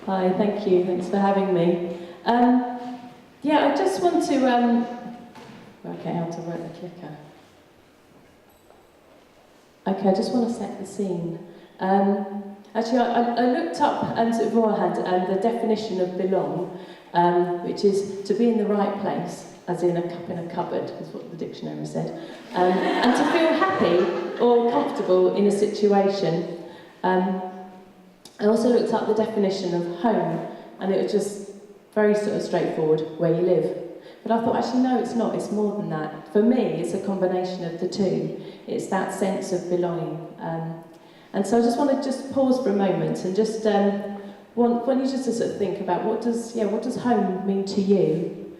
Hi, thank you. Thanks for having me. Yeah, I just want to work out how to work the clicker. Okay, I just want to set the scene. Actually, I looked up sort of beforehand the definition of belong, which is to be in the right place, as in a cup in a cupboard, is what the dictionary said, and to feel happy or comfortable in a situation. I also looked up the definition of home, and it was just very sort of straightforward, where you live. But I thought, actually, no, it's not. It's more than that. For me, it's a combination of the two. It's that sense of belonging. And so I just want to just pause for a moment and just want you just to sort of think about what does home mean to you?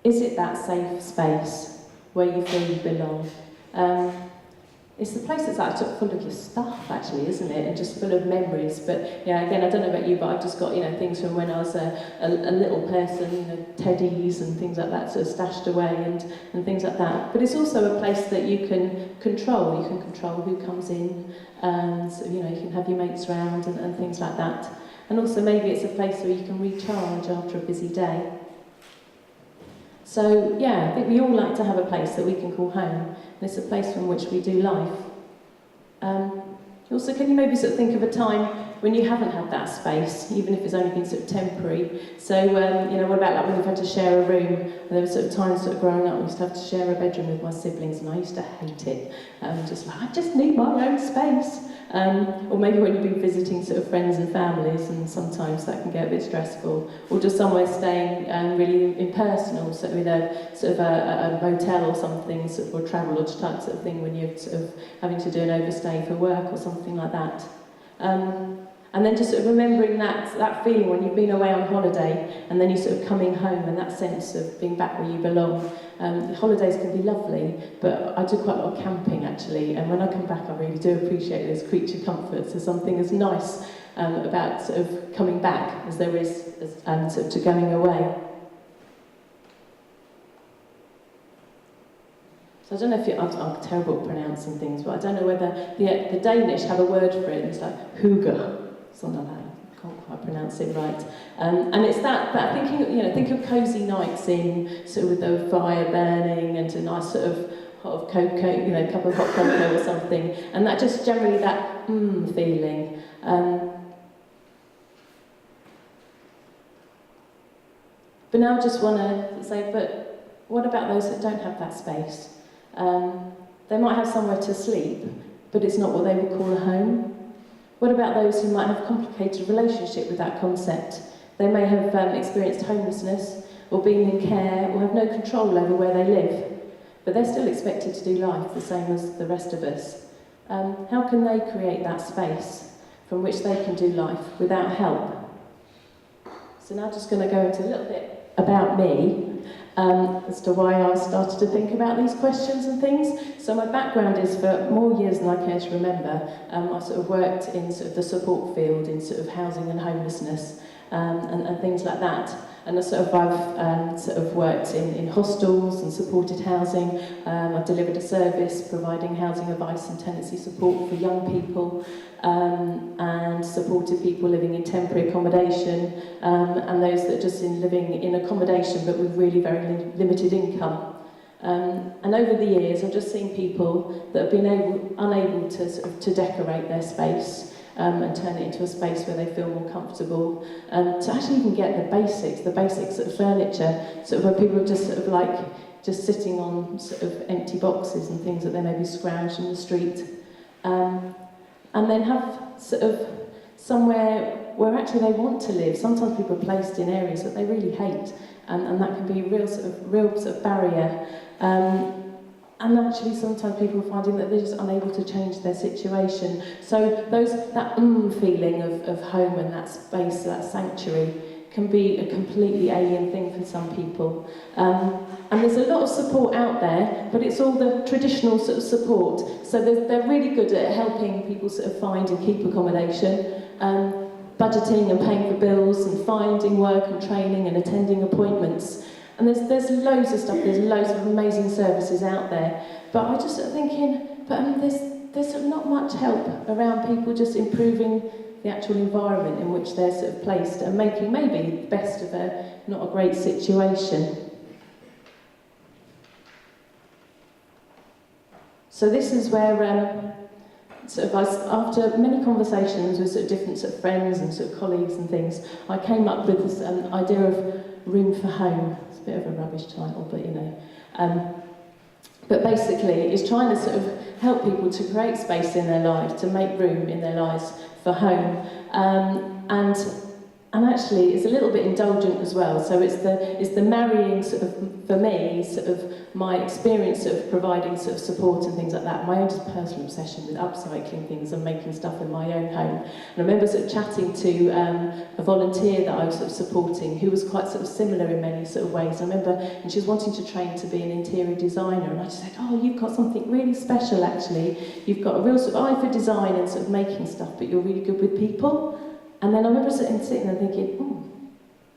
Is it that safe space where you feel you belong? It's the place that's actually full of your stuff, actually, isn't it? And just full of memories. But yeah, again, I don't know about you, but I've just got things from when I was a little person, teddies and things like that, sort of stashed away and things like that. But it's also a place that you can control. You can control who comes in, and you can have your mates round and things like that. And also maybe it's a place where you can recharge after a busy day. So yeah, I think we all like to have a place that we can call home, and it's a place from which we do life. Also, can you maybe sort of think of a time when you haven't had that space, even if it's only been sort of temporary? So, what about like when you've had to share a room? And there were sort of times sort of growing up, I used to have to share a bedroom with my siblings, and I used to hate it. Just like, I just need my own space. Or maybe when you've been visiting sort of friends and families, and sometimes that can get a bit stressful. Or just somewhere staying really impersonal, so with a motel or something, sort of, or travel lodge type sort of thing, when you're sort of having to do an overstay for work or something like that. And then just sort of remembering that feeling when you've been away on holiday and then you're sort of coming home, and that sense of being back where you belong. Holidays can be lovely, but I do quite a lot of camping actually, and when I come back I really do appreciate those creature comforts. There's something as nice about sort of coming back as there is sort of to going away. So I don't know if I'm terrible at pronouncing things, but I don't know whether the Danish have a word for it. It's like hygge, something like that. I can't quite pronounce it right. And it's that thinking, think of cosy nights in sort of with the fire burning and a nice sort of hot cocoa, cup of hot cocoa or something, and that just generally that feeling. But now I just want to say, but what about those that don't have that space? They might have somewhere to sleep, but it's not what they would call a home. What about those who might have a complicated relationship with that concept? They may have experienced homelessness, or been in care, or have no control over where they live, but they're still expected to do life the same as the rest of us. How can they create that space from which they can do life without help? So now I'm just going to go into a little bit about me, as to why I started to think about these questions and things. So my background is, for more years than I care to remember, I sort of worked in sort of the support field in sort of housing and homelessness and things like that. And I've sort of worked in hostels and supported housing. I've delivered a service providing housing advice and tenancy support for young people, and supported people living in temporary accommodation, and those that are just living in accommodation but with really very limited income. And over the years, I've just seen people that have been unable to sort of to decorate their space. And turn it into a space where they feel more comfortable, to actually even get the basics sort of furniture, sort of where people are just sort of like just sitting on sort of empty boxes and things that they maybe scrounged in the street, and then have sort of somewhere where actually they want to live. Sometimes people are placed in areas that they really hate, and that can be a real sort of barrier. And actually, sometimes people are finding that they're just unable to change their situation. So that feeling of home and that space, that sanctuary, can be a completely alien thing for some people. And there's a lot of support out there, but it's all the traditional sort of support. So they're really good at helping people sort of find and keep accommodation, budgeting and paying for bills, and finding work and training and attending appointments. And there's loads of stuff, there's loads of amazing services out there. But I just sort of thinking, there's not much help around people just improving the actual environment in which they're sort of placed and making maybe the best of a not a great situation. So this is where after many conversations with sort of different sort of friends and sort of colleagues and things, I came up with this idea of Room for Home. It's a bit of a rubbish title, but you know. But basically, it's trying to sort of help people to create space in their lives, to make room in their lives for home. And actually, it's a little bit indulgent as well. So it's the marrying sort of, for me, sort of my experience of providing sort of support and things like that, my own just personal obsession with upcycling things and making stuff in my own home. And I remember sort of chatting to a volunteer that I was sort of supporting who was quite sort of similar in many sort of ways. I remember, and she was wanting to train to be an interior designer, and I just said, oh, you've got something really special actually. You've got a real sort of eye for design and sort of making stuff, but you're really good with people. And then I remember sitting there thinking, oh,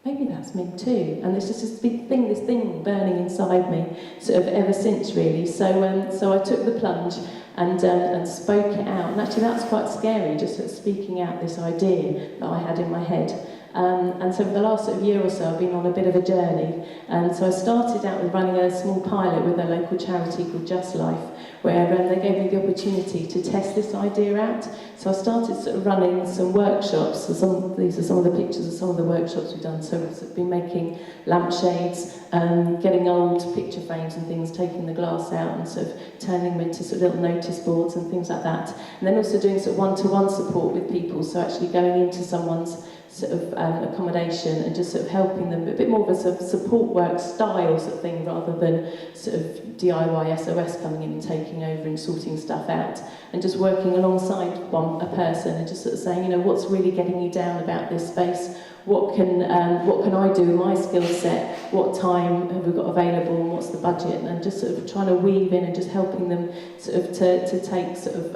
maybe that's me too. And there's just this big thing, this thing burning inside me, sort of ever since really. So I took the plunge and spoke it out. And actually that's quite scary, just sort of speaking out this idea that I had in my head. And so for the last sort of year or so, I've been on a bit of a journey. And so I started out with running a small pilot with a local charity called Just Life, where they gave me the opportunity to test this idea out. So I started sort of running some workshops. So these are some of the pictures of some of the workshops we've done. So we've sort of been making lampshades, getting old picture frames and things, taking the glass out and sort of turning them into sort of little notice boards and things like that. And then also doing sort of one-to-one support with people. So actually going into someone's sort of accommodation and just sort of helping them, a bit more of a sort of support work style sort of thing rather than sort of DIY SOS coming in and taking over and sorting stuff out, and just working alongside a person and just sort of saying, you know, what's really getting you down about this space? What can I do in my skill set? What time have we got available and what's the budget? And just sort of trying to weave in and just helping them sort of to take sort of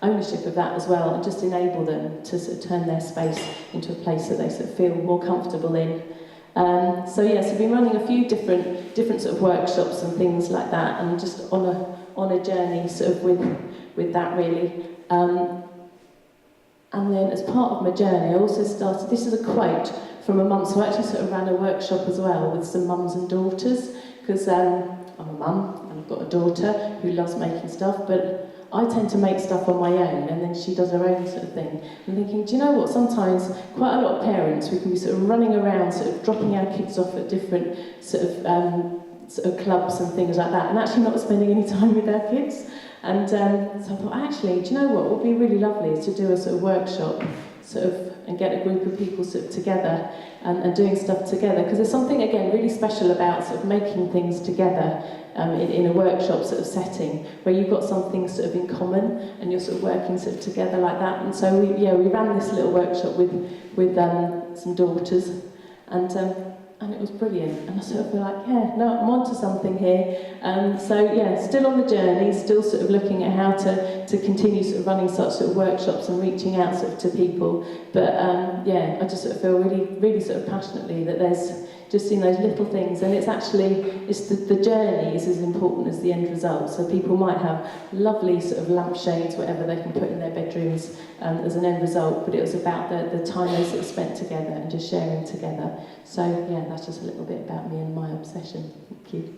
ownership of that as well, and just enable them to sort of turn their space into a place that they sort of feel more comfortable in. So yes, I've been running a few different sort of workshops and things like that, and just on a journey sort of with that really. And then as part of my journey, I also started. This is a quote from a mum. So I actually sort of ran a workshop as well with some mums and daughters, because I'm a mum and I've got a daughter who loves making stuff, but I tend to make stuff on my own, and then she does her own sort of thing. I'm thinking, do you know what, sometimes quite a lot of parents, we can be sort of running around, sort of dropping our kids off at different sort of clubs and things like that, and actually not spending any time with our kids. And so I thought, actually, do you know what would be really lovely is to do a sort of workshop, sort of, and get a group of people sort of together and doing stuff together, because there's something, again, really special about sort of making things together in a workshop sort of setting, where you've got something sort of in common and you're sort of working sort of together like that. And so we ran this little workshop with some daughters, and it was brilliant. And I sort of feel like, yeah, no, I'm onto something here. So yeah, still on the journey, still sort of looking at how to continue sort of running such sort of workshops and reaching out sort of to people. But yeah, I just sort of feel really sort of passionately that there's just in those little things, and it's the journey is as important as the end result. So people might have lovely sort of lampshades, whatever they can put in their bedrooms as an end result, but it was about the time they sort of spent together and just sharing together. So yeah, that's just a little bit about me and my obsession. Thank you.